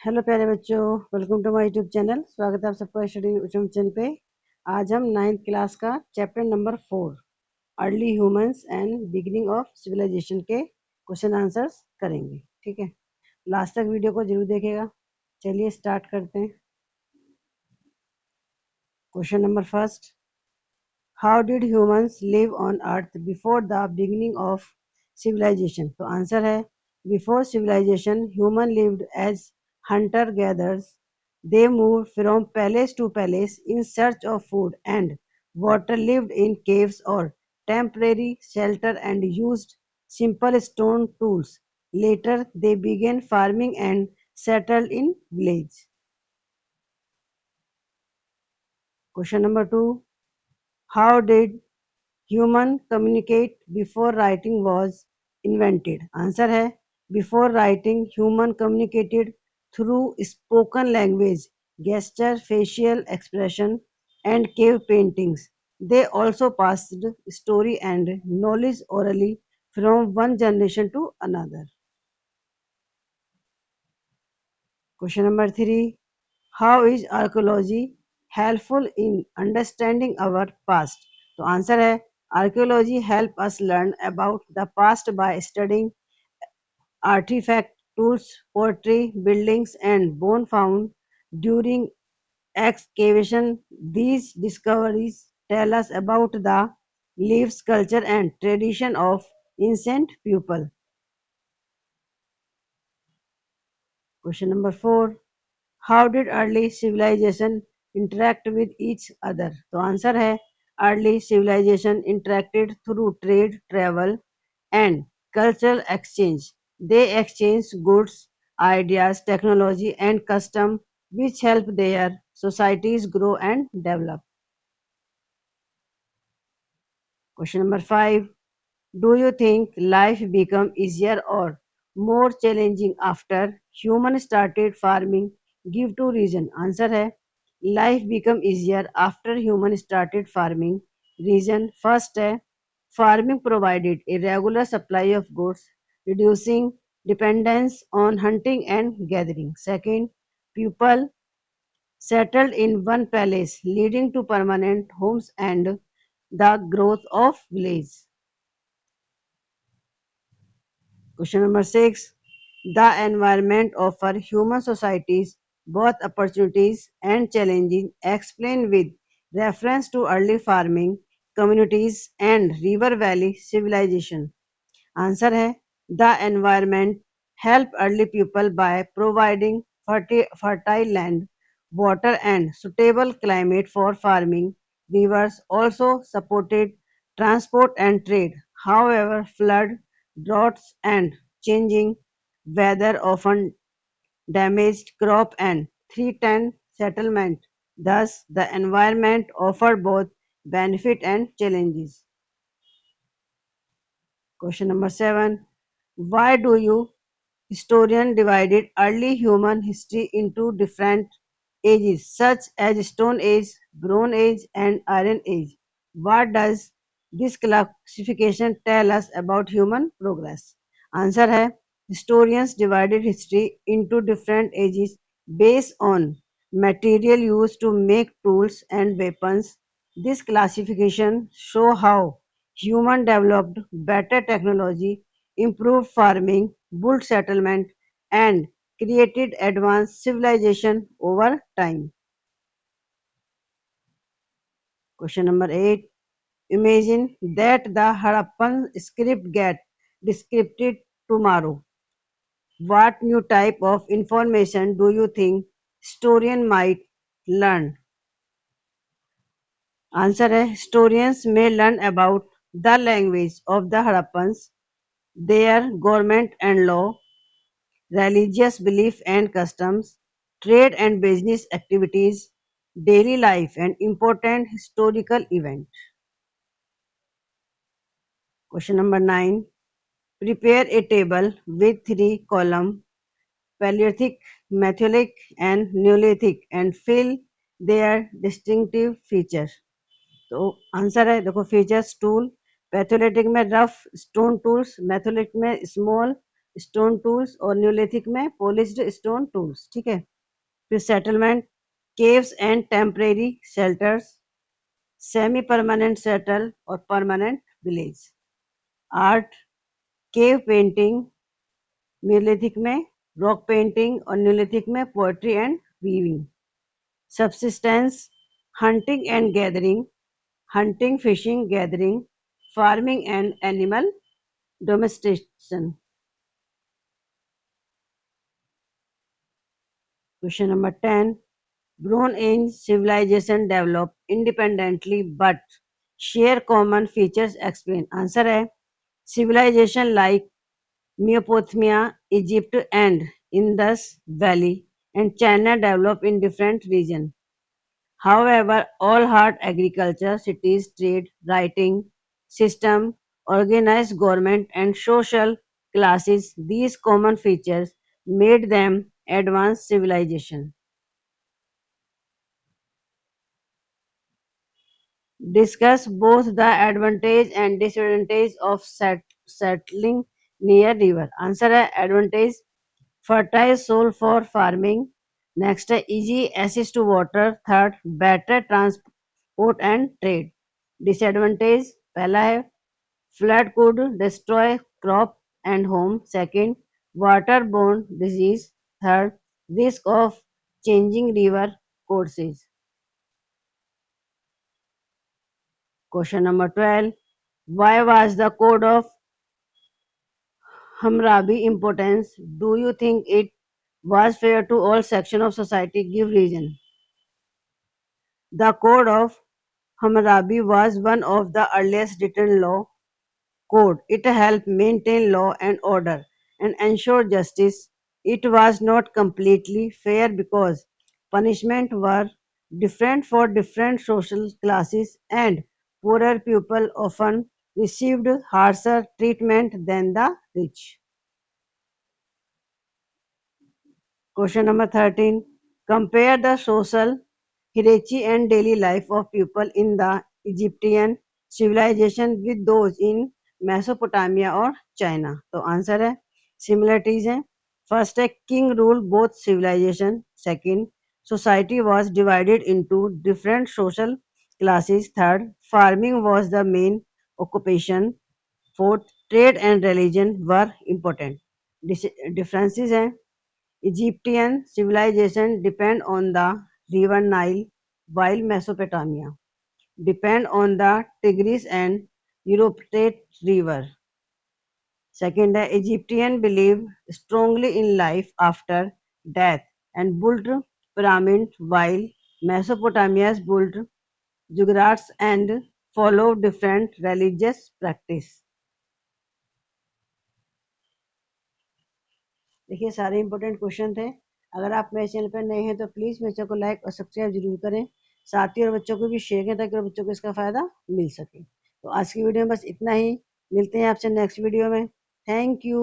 Hello प्यारे बच्चों, welcome to my YouTube channel. स्वागत है आप सबका स्टडी यूट्यूब चैनल पे। आज हम 9th क्लास का chapter number 4 early humans and beginning of civilization के क्वेश्चन आंसर्स करेंगे। ठीक है, लास्ट तक वीडियो को जरूर देखेगा। चलिए स्टार्ट करते हैं। Question number first, how did humans live on earth before the beginning of civilization. तो आंसर है before civilization human lived as hunter gatherers. They moved from palace to palace in search of food and water, lived in caves or temporary shelter, and used simple stone tools. Later, they began farming and settled in villages. Question number 2, how did human communicate before writing was invented? Answer है before writing human communicated through spoken language, gesture, facial expression, and cave paintings. They also passed story and knowledge orally from one generation to another. Question number 3, how is archaeology helpful in understanding our past? तो answer है archaeology help us learn about the past by studying artifact, tools, pottery, buildings, and bone found during excavation. These discoveries tell us about the lives, culture, and tradition of ancient people. Question number 4, how did early civilization interact with each other? तो answer है early civilization interacted through trade, travel, and cultural exchange. They exchanged goods, ideas, technology, and custom, which helped their societies grow and develop. Question number 5, do you think life became easier or more challenging after humans started farming? Give two reasons. Answer है life became easier after humans started farming. Reason first है farming provided a regular supply of goods, reducing dependence on hunting and gathering. Second, people settled in one place, leading to permanent homes and the growth of villages. Question number 6. The environment offers human societies both opportunities and challenges. Explain with reference to early farming communities and river valley civilization. Answer है the environment help early people by providing fertile land, water, and suitable climate for farming. Rivers also supported transport and trade. However, flood, droughts, and changing weather often damaged crop and threatened settlement. Thus, the environment offered both benefit and challenges. Question number 7. Why do you historian divided early human history into different ages such as Stone Age, Bronze Age, and Iron Age? What does this classification tell us about human progress? Answer है historians divided history into different ages based on material used to make tools and weapons. This classification show how human developed better technology, improved farming, built settlement, and created advanced civilization over time. Question number 8. Imagine that the Harappan script get decrypted tomorrow. What new type of information do you think historian might learn? Answer है historians may learn about the language of the Harappans, their government and law, religious belief and customs, trade and business activities, daily life, and important historical events. Question number 9. Prepare a table with three columns, Paleolithic, Mesolithic, and Neolithic, and fill their distinctive features. तो answer है देखो features tool पैथोलिटिक में rough stone tools, mesolithic में small stone tools और neolithic में polished stone tools. ठीक है। फिर settlement, caves and temporary shelters, semi permanent settle और permanent village. Art, cave painting neolithic में, रॉक पेंटिंग और न्यूलिथिक में poetry and weaving. Subsistence, hunting and gathering, hunting, fishing, gathering, farming and animal domestication. Question number 10. Bronze Age civilization developed independently but share common features. Explain. Answer है civilization like Mesopotamia, Egypt and Indus Valley and China developed in different regions. However, all had agriculture, cities, trade, writing system, organized government, and social classes. These common features made them advanced civilization. Discuss both the advantage and disadvantage of settling near river. Answer है advantage, fertile soil for farming. Next है easy access to water. Third, better transport and trade. Disadvantage पहला है flood could destroy crop and home. Second, waterborne disease. Third, risk of changing river courses. Question number 12. Why was the Code of Hammurabi important? Do you think it was fair to all sections of society? Give reason. The Code of Hammurabi was one of the earliest written law code. It helped maintain law and order and ensure justice. It was not completely fair because punishment were different for different social classes and poorer people often received harsher treatment than the rich. Question number 13. Compare the social hierarchy and daily life of people in the Egyptian civilization with those in Mesopotamia or China. तो answer है similarities हैं. First है king rule both civilization. Second, society was divided into different social classes. Third, farming was the main occupation. Fourth, trade and religion were important. Differences हैं Egyptian civilization depend on the river Nile while Mesopotamia depend on the Tigris and Euphrates river. Second, the Egyptian believed strongly in life after death and built pyramids while Mesopotamia's built ziggurats and followed different religious practice. देखिए सारे important question थे। अगर आप मेरे channel पर नए हैं तो प्लीज़ मेरे चैनल को लाइक और सब्सक्राइब जरूर करें। साथ ही और बच्चों को भी शेयर करें ताकि बच्चों को इसका फ़ायदा मिल सके। तो आज की वीडियो में बस इतना ही। मिलते हैं आपसे नेक्स्ट वीडियो में। Thank you.